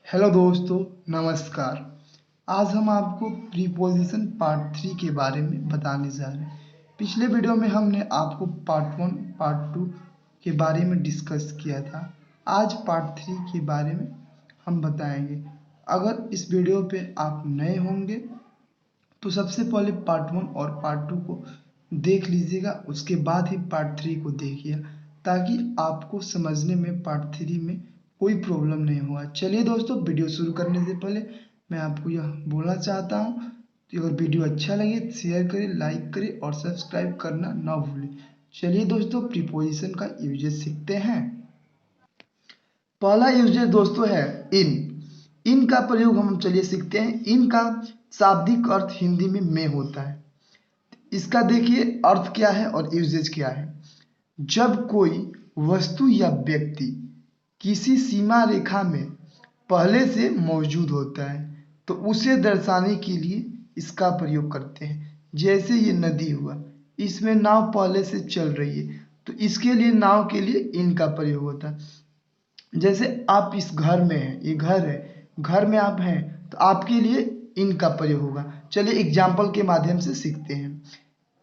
Hello दोस्तों, नमस्कार। आज हम आपको प्रीपोजिशन पार्ट 3 के बारे में बताने जा रहे हैं। पिछले वीडियो में हमने आपको पार्ट 1 पार्ट 2 के बारे में डिस्कस किया था। आज पार्ट 3 के बारे में हम बताएंगे। अगर इस वीडियो पे आप नए होंगे तो सबसे पहले पार्ट 1 और पार्ट 2 को देख लीजिएगा, उसके बाद ही पार्ट 3 को देखिए ताकि आपको समझने में पार्ट 3 में कोई प्रॉब्लम नहीं हुआ। चलिए दोस्तों, वीडियो शुरू करने से पहले मैं आपको यह बोलना चाहता हूँ कि अगर वीडियो अच्छा लगे तो शेयर करें, लाइक करें और सब्सक्राइब करना ना भूलें। चलिए दोस्तों, प्रीपोजिशन का यूजेस सीखते हैं। पहला यूजेस दोस्तों है इन। इन का प्रयोग हम चलिए सीखते हैं। इन का शाब्दिक अर्थ हिंदी में होता है। इसका देखिए अर्थ क्या है और यूजेज क्या है। जब कोई वस्तु या व्यक्ति किसी सीमा रेखा में पहले से मौजूद होता है तो उसे दर्शाने के लिए इसका प्रयोग करते हैं। जैसे ये नदी हुआ, इसमें नाव पहले से चल रही है तो इसके लिए नाव के लिए इन का प्रयोग होता है। जैसे आप इस घर में हैं, ये घर है, घर में आप हैं तो आपके लिए इन का प्रयोग होगा। चलिए एग्जाम्पल के माध्यम से सीखते हैं।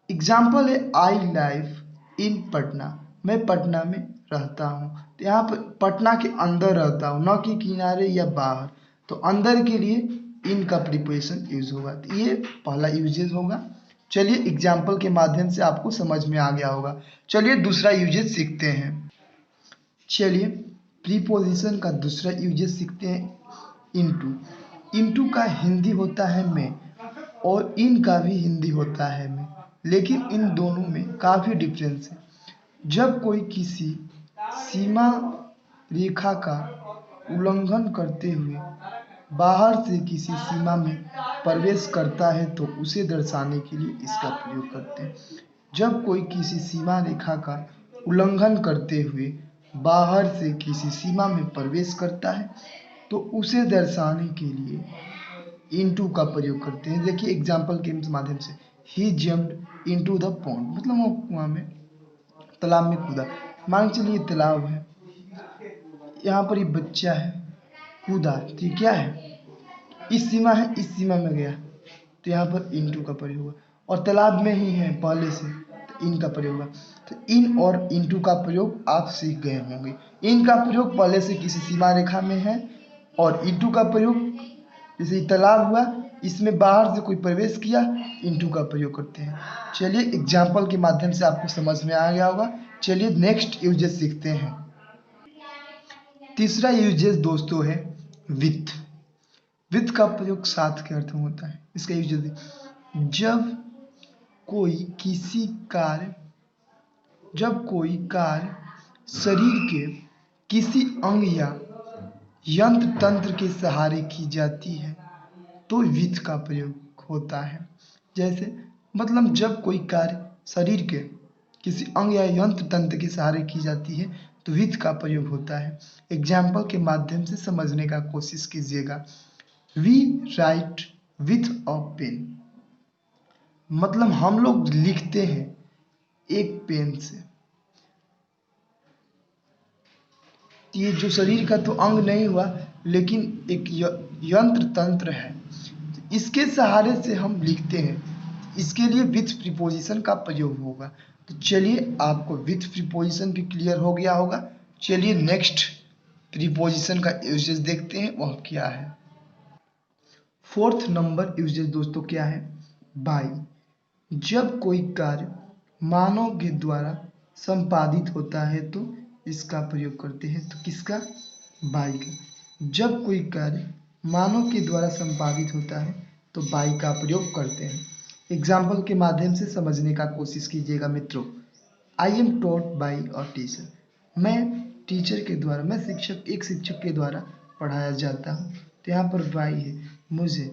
एग्जाम्पल है आई लाइव इन पटना। मैं पटना में रहता हूँ, तो यहाँ पर पटना के अंदर रहता हूँ, न कि किनारे या बाहर। तो अंदर के लिए इन का प्रीपोजिशन यूज होगा, तो ये पहला यूजेज होगा। चलिए एग्जाम्पल के माध्यम से आपको समझ में आ गया होगा। चलिए दूसरा यूजेज सीखते हैं। चलिए प्रीपोजिशन का दूसरा यूजेज सीखते हैं। इनटू। इनटू का हिंदी होता है में और इन का भी हिंदी होता है में, लेकिन इन दोनों में काफ़ी डिफरेंस है। जब कोई किसी सीमा रेखा का उल्लंघन करते हुए बाहर से किसी सीमा में प्रवेश करता है तो उसे दर्शाने के लिए इसका प्रयोग करते हैं। जब कोई किसी सीमा रेखा का उल्लंघन करते हुए बाहर से किसी सीमा में प्रवेश करता है तो उसे दर्शाने के लिए इनटू का प्रयोग करते हैं। देखिए एग्जाम्पल के माध्यम से, ही जम्प्ड इनटू द पॉन्ड, मतलब वो कुआं में, तालाब में कूदा। मान चलिए तालाब है, यहाँ पर ये बच्चा है, कूदा, तो ये क्या है, इस सीमा है, इस सीमा में गया तो यहाँ पर इनटू का प्रयोग हुआ। और तालाब में ही है पहले से तो इन का प्रयोग हुआ। तो इन और इनटू का प्रयोग आप सीख गए होंगे। इन का प्रयोग पहले से किसी सीमा रेखा में है और इनटू का प्रयोग जैसे तालाब हुआ, इसमें बाहर से कोई प्रवेश किया, इनटू का प्रयोग करते हैं। चलिए एग्जाम्पल के माध्यम से आपको समझ में आ गया होगा। चलिए नेक्स्ट यूजेस सीखते हैं। तीसरा यूजेस दोस्तों है विथ। विथ का प्रयोग साथ के अर्थ में होता है। इसका यूजेस, जब कोई किसी कार्य जब कोई कार्य शरीर के किसी अंग या यंत्र तंत्र के सहारे की जाती है तो विथ का प्रयोग होता है। जैसे मतलब जब कोई कार्य शरीर के किसी अंग या यंत्र तंत्र के सहारे की जाती है तो विथ का प्रयोग होता है। एग्जाम्पल के माध्यम से समझने का कोशिश कीजिएगा। We write with a pen, मतलब हम लोग लिखते हैं एक पेन से। ये जो शरीर का तो अंग नहीं हुआ लेकिन एक यंत्र तंत्र है, इसके सहारे से हम लिखते हैं, इसके लिए विथ प्रीपोजिशन का प्रयोग होगा। तो चलिए आपको विथ प्रीपोजिशन भी क्लियर हो गया होगा। चलिए नेक्स्ट प्रीपोजिशन का यूजेस देखते हैं, वह क्या है। फोर्थ नंबर यूजेस दोस्तों क्या है, बाय। जब कोई कार्य मानव के द्वारा संपादित होता है तो इसका प्रयोग करते हैं। तो किसका, बाई का। जब कोई कार्य मानव के द्वारा संपादित होता है तो बाई का प्रयोग करते हैं। एग्जाम्पल के माध्यम से समझने का कोशिश कीजिएगा मित्रों। I am taught by a teacher, मैं टीचर के द्वारा, मैं एक शिक्षक के द्वारा पढ़ाया जाता हूँ। तो यहाँ पर बाई है, मुझे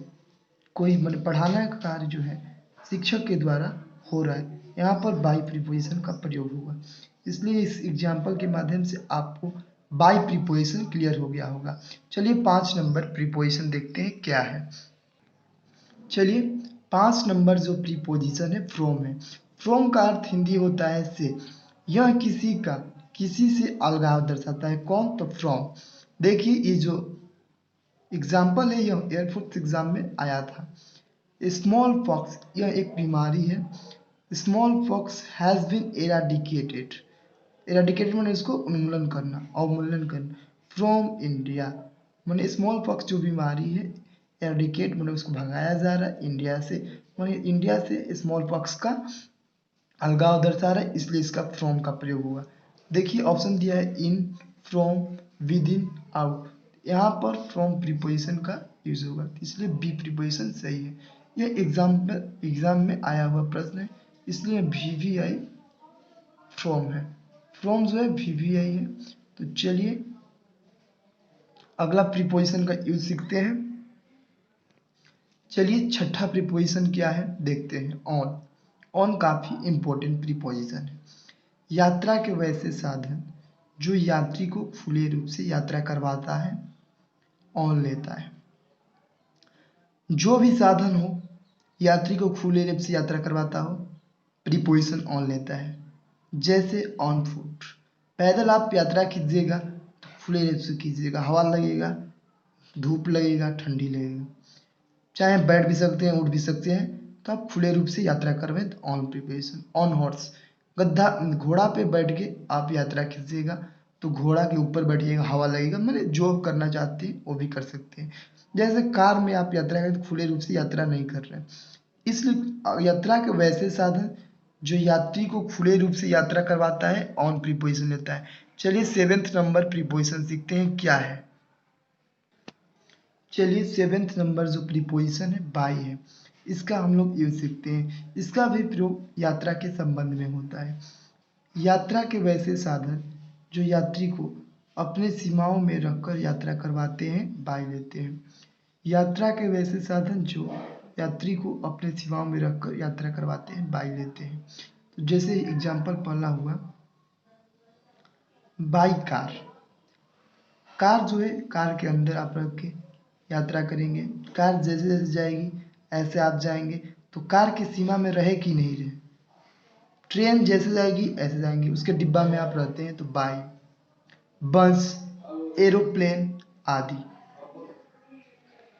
कोई मतलब पढ़ाना का कार्य जो है शिक्षक के द्वारा हो रहा है, यहाँ पर बाई प्रीपोजिशन का प्रयोग होगा। इसलिए इस एग्जाम्पल के माध्यम से आपको बाई प्रीपोजिशन क्लियर हो गया होगा। चलिए 5 नंबर प्रीपोजिशन देखते हैं क्या है। चलिए 5 नंबर जो प्रीपोजिशन है फ्रॉम है। फ्रॉम का अर्थ हिंदी होता है से। यह किसी से अलगाव दर्शाता है। कौन, तो फ्रॉम। देखिए ये जो एग्जाम्पल है, यह एयरफोर्स एग्जाम में आया था। स्मॉल पॉक्स, यह एक बीमारी है। स्मॉल पॉक्स हैज बीन एराडिकेटेड, एराडिकेटेड मैंने इसको उन्मूलन करना, अवमूलन करना, फ्रॉम इंडिया। मैंने स्मॉल पॉक्स जो बीमारी है, एराडिकेट मैंने उसको भगाया जा रहा है इंडिया से, मैंने इंडिया से स्मॉल पॉक्स का अलगाव दर्शा रहा है, इसलिए इसका फ्रॉम का प्रयोग हुआ। देखिए ऑप्शन दिया है इन, फ्रॉम, विद इन, आउट। यहाँ पर फ्रॉम प्रीपोजिशन का यूज होगा, इसलिए बी प्रीपोजिशन सही है। यह एग्जाम में आया हुआ प्रश्न है, इसलिए VVI फ्रॉम है। फ्रॉम जो है VVI है। तो चलिए अगला प्रीपोजिशन का यूज सीखते हैं। चलिए छठा प्रीपोजिशन क्या है देखते हैं, ऑन। ऑन काफी इंपॉर्टेंट प्रीपोजिशन है। यात्रा के वैसे साधन जो यात्री को खुले रूप से यात्रा करवाता है, ऑन लेता है। जो भी साधन हो यात्री को खुले रूप से यात्रा करवाता हो, प्रीपोजिशन ऑन लेता है। जैसे ऑन फुट, पैदल आप यात्रा कीजिएगा तो खुले रूप से कीजिएगा, हवा लगेगा, धूप लगेगा, ठंडी लगेगा। चाहे बैठ भी सकते हैं, उठ भी सकते हैं, तो आप खुले रूप से यात्रा करवें तो ऑन प्रिपरेशन। ऑन हॉर्स, गद्दा घोड़ा पे बैठ के आप यात्रा कीजिएगा तो घोड़ा के ऊपर बैठिएगा, हवा लगेगा, मतलब जो करना चाहते हैं वो भी कर सकते हैं। जैसे कार में आप यात्रा करें तो खुले रूप से यात्रा नहीं कर रहे हैं, इसलिए यात्रा के वैसे साधन जो यात्री को खुले रूप से यात्रा करवाता है, ऑन प्रीपोजिशन लेता है। चलिए 7th नंबर प्रीपोजिशन सीखते हैं क्या है। चलिए 7th नंबर जो प्रीपोजिशन है बाय है, इसका हम लोग यूज सीखते हैं। इसका भी प्रयोग यात्रा के संबंध में होता है। यात्रा के वैसे साधन जो यात्री को अपने सीमाओं में रखकर यात्रा करवाते हैं, बाय लेते हैं। यात्रा के वैसे साधन जो यात्री को अपने सीमाओं में रखकर यात्रा करवाते हैं, बाय लेते हैं। तो जैसे एग्जाम्पल पहला हुआ बाई कार। कार जो है, कार के अंदर आप रख के यात्रा करेंगे, कार जैसे जैसे जाएगी ऐसे आप जाएंगे, तो कार की सीमा में रहे कि नहीं रहे। ट्रेन जैसे जाएगी ऐसे जाएंगे, उसके डिब्बा में आप रहते हैं तो बाय। बस, एरोप्लेन आदि।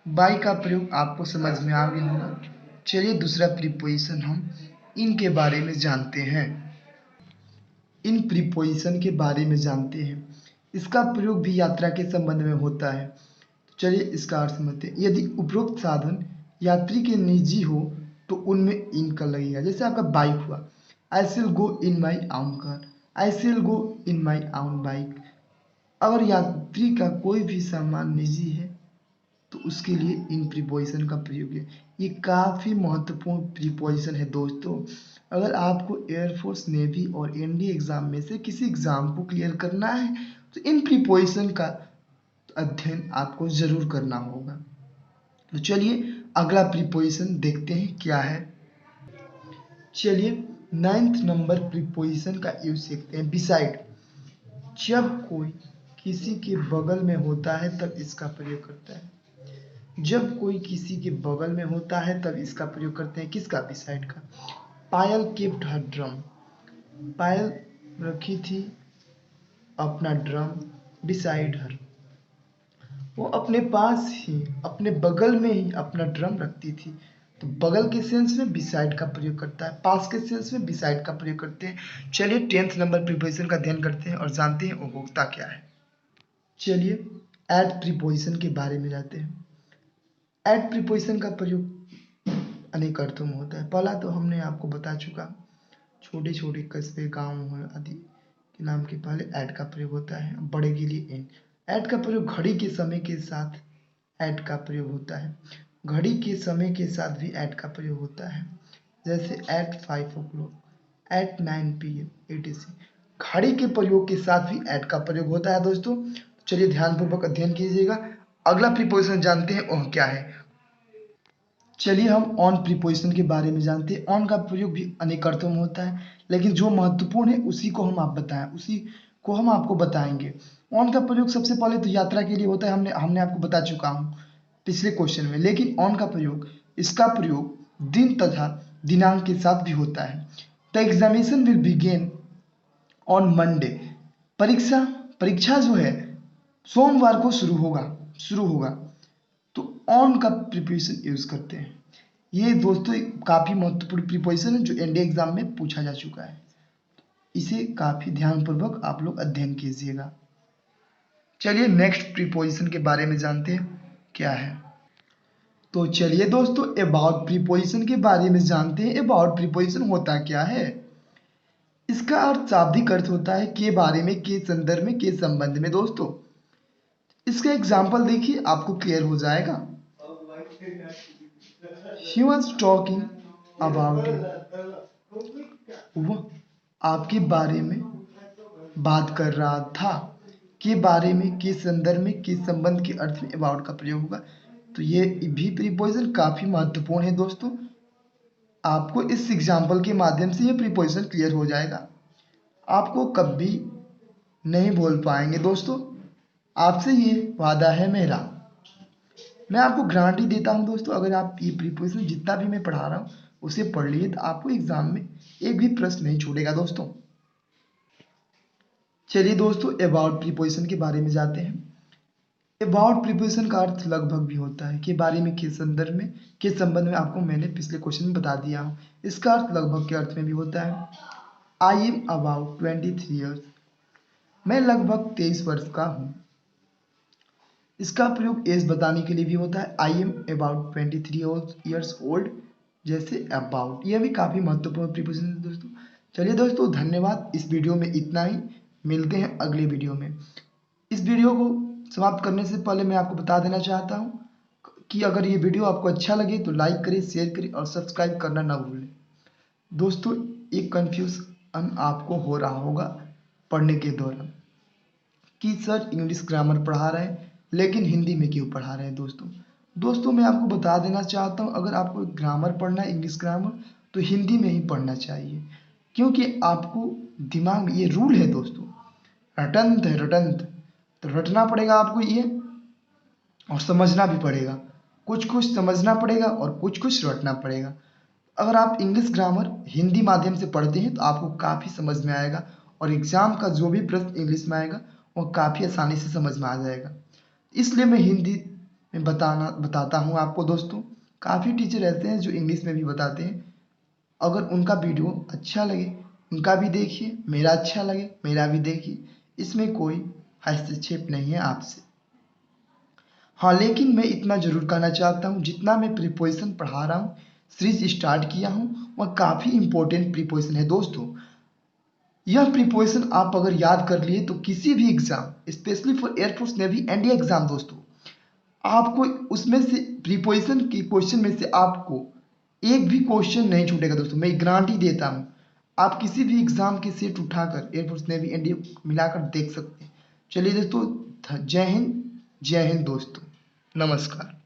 बाय का प्रयोग आपको समझ में आ गया होगा। चलिए दूसरा प्रीपोजिशन हम इनके बारे में जानते हैं। इन प्रीपोजिशन के बारे में जानते हैं। इसका प्रयोग भी यात्रा के संबंध में होता है। तो चलिए इसका अर्थ समझते हैं। यदि उपरोक्त साधन यात्री के निजी हो तो उनमें इन का लगेगा। जैसे आपका बाइक हुआ, आई शिल गो इन माई ओन कार, आई शिल गो इन माई ओन बाइक। अगर यात्री का कोई भी सामान निजी है तो उसके लिए इन प्रीपोजिशन का प्रयोग है। ये काफ़ी महत्वपूर्ण प्रीपोजिशन है दोस्तों। अगर आपको एयरफोर्स, नेवी और एनडीए एग्जाम में से किसी एग्जाम को क्लियर करना है तो इन प्रीपोजिशन का अध्ययन आपको जरूर करना होगा। तो चलिए अगला प्रीपोजिशन देखते हैं क्या है। चलिए 9th नंबर प्रीपोजिशन का यूज सीखते हैं, बिसाइड। जब कोई किसी के बगल में होता है तब इसका प्रयोग करता है। जब कोई किसी के बगल में होता है तब इसका प्रयोग करते हैं, किसका, बिसाइड का। पायल केप्ट हर ड्रम, पायल रखी थी अपना ड्रम बिसाइड हर, वो अपने पास ही, अपने बगल में ही अपना ड्रम रखती थी। तो बगल के सेंस में बिसाइड का प्रयोग करता है, पास के सेंस में बिसाइड का प्रयोग करते हैं। चलिए 10th नंबर प्रीपोजिशन का अध्ययन करते हैं और जानते हैं उपभोक्ता क्या है। चलिए एट प्रीपोजिशन के बारे में जानते हैं। एट प्रीपोजिशन का प्रयोग अनेक अर्थों में होता है। पहला तो हमने आपको बता चुका, छोटे छोटे कस्बे, गांव आदि के नाम के पहले एट का प्रयोग होता है, बड़े के लिए इन। एट का प्रयोग घड़ी के समय के साथ एट का प्रयोग होता है। घड़ी के समय के साथ भी एट का प्रयोग होता है, जैसे eight 5 o'clock, eight 9 PM, etc। घड़ी के प्रयोग के साथ भी एट का प्रयोग होता है दोस्तों। चलिए ध्यानपूर्वक अध्ययन कीजिएगा। अगला प्रीपोजिशन जानते हैं वह क्या है। चलिए हम ऑन प्रीपोजिशन के बारे में जानते हैं। ऑन का प्रयोग भी अनेक अर्थों में होता है, लेकिन जो महत्वपूर्ण है उसी को हम आपको बताएंगे। ऑन का प्रयोग सबसे पहले तो यात्रा के लिए होता है, हमने आपको बता चुका हूँ पिछले क्वेश्चन में। लेकिन ऑन का प्रयोग, इसका प्रयोग दिन तथा दिनांक के साथ भी होता है। The examination will begin on Monday, परीक्षा जो है सोमवार को शुरू होगा। ऑन का प्रीपोजिशन यूज करते हैं। ये दोस्तों काफी महत्वपूर्ण प्रीपोजिशन है जो एनडीए एग्जाम में पूछा जा चुका है। इसे काफी ध्यानपूर्वक आप लोग अध्ययन कीजिएगा। चलिए नेक्स्ट प्रीपोजिशन के बारे में जानते हैं क्या है। तो चलिए दोस्तों अबाउट प्रीपोजिशन के बारे में जानते हैं। अबाउट प्रीपोजिशन होता क्या है। इसका अर्थ शाब्दिक अर्थ होता है के बारे में, के संदर्भ में, के संबंध में। दोस्तों इसका एग्जाम्पल देखिए, आपको क्लियर हो जाएगा। He was talking about you. वह आपके बारे में बात कर रहा था। के बारे में, के संदर्भ में, के संबंध के अर्थ में अबाउट का प्रयोग होगा। तो ये भी प्रीपोजिशन काफी महत्वपूर्ण है दोस्तों। आपको इस एग्जाम्पल के माध्यम से ये प्रीपोजिशन क्लियर हो जाएगा। आपको कभी नहीं भूल पाएंगे दोस्तों, आपसे ये वादा है मेरा। मैं आपको गारंटी देता हूं दोस्तों, अगर आप ये प्रीपोजिशन जितना भी मैं पढ़ा रहा हूं उसे पढ़ लिए तो आपको एग्जाम में एक भी प्रश्न नहीं छूटेगा दोस्तों। चलिए दोस्तों अबाउट प्रीपोजिशन के बारे में जाते हैं। अबाउट प्रीपोजिशन का अर्थ लगभग भी होता है के बारे में, के संदर्भ में, के संबंध में। आपको मैंने पिछले क्वेश्चन में बता दिया हूँ। इसका अर्थ लगभग के अर्थ में भी होता है। I am about 23 years. मैं लगभग 23 वर्ष का हूँ। इसका प्रयोग एज बताने के लिए भी होता है। I am about 23 years old, जैसे अबाउट। यह भी काफी महत्वपूर्ण प्रीपोजिशन है दोस्तों। चलिए दोस्तों धन्यवाद। इस वीडियो में इतना ही, मिलते हैं अगले वीडियो में। इस वीडियो को समाप्त करने से पहले मैं आपको बता देना चाहता हूँ कि अगर ये वीडियो आपको अच्छा लगे तो लाइक करें, शेयर करें और सब्सक्राइब करना ना भूलें। दोस्तों एक कंफ्यूजन आपको हो रहा होगा पढ़ने के दौरान कि सर इंग्लिश ग्रामर पढ़ा रहे हैं लेकिन हिंदी में क्यों पढ़ा रहे हैं। दोस्तों मैं आपको बता देना चाहता हूँ, अगर आपको ग्रामर पढ़ना है, इंग्लिश ग्रामर, तो हिंदी में ही पढ़ना चाहिए। क्योंकि आपको दिमाग, ये रूल है दोस्तों, रटंत है, रटंत। तो रटना पड़ेगा आपको ये, और समझना भी पड़ेगा। कुछ कुछ समझना पड़ेगा और कुछ कुछ रटना पड़ेगा। अगर आप इंग्लिश ग्रामर हिंदी माध्यम से पढ़ते हैं तो आपको काफ़ी समझ में आएगा, और एग्जाम का जो भी प्रश्न इंग्लिश में आएगा वो काफ़ी आसानी से समझ में आ जाएगा। इसलिए मैं हिंदी में बताता हूँ आपको दोस्तों। काफ़ी टीचर ऐसे हैं जो इंग्लिश में भी बताते हैं। अगर उनका वीडियो अच्छा लगे उनका भी देखिए, मेरा अच्छा लगे मेरा भी देखिए। इसमें कोई हस्तक्षेप नहीं है आपसे। हाँ लेकिन मैं इतना जरूर कहना चाहता हूँ, जितना मैं प्रीपोजिशन पढ़ा रहा हूँ, सीरीज स्टार्ट किया हूँ, वह काफ़ी इंपॉर्टेंट प्रीपोजिशन है दोस्तों। यह प्रीपोजिशन आप अगर याद कर लिए तो किसी भी exam, specially for air force, navy, NDA exam दोस्तों, आपको उसमें से प्रीपोजिशन के क्वेश्चन में से आपको एक भी क्वेश्चन नहीं छूटेगा दोस्तों। मैं गारंटी देता हूँ। आप किसी भी एग्जाम की सेट उठाकर एयरफोर्स, नेवी, एनडीए मिलाकर देख सकते हैं। चलिए दोस्तों, जय हिंद दोस्तों, नमस्कार।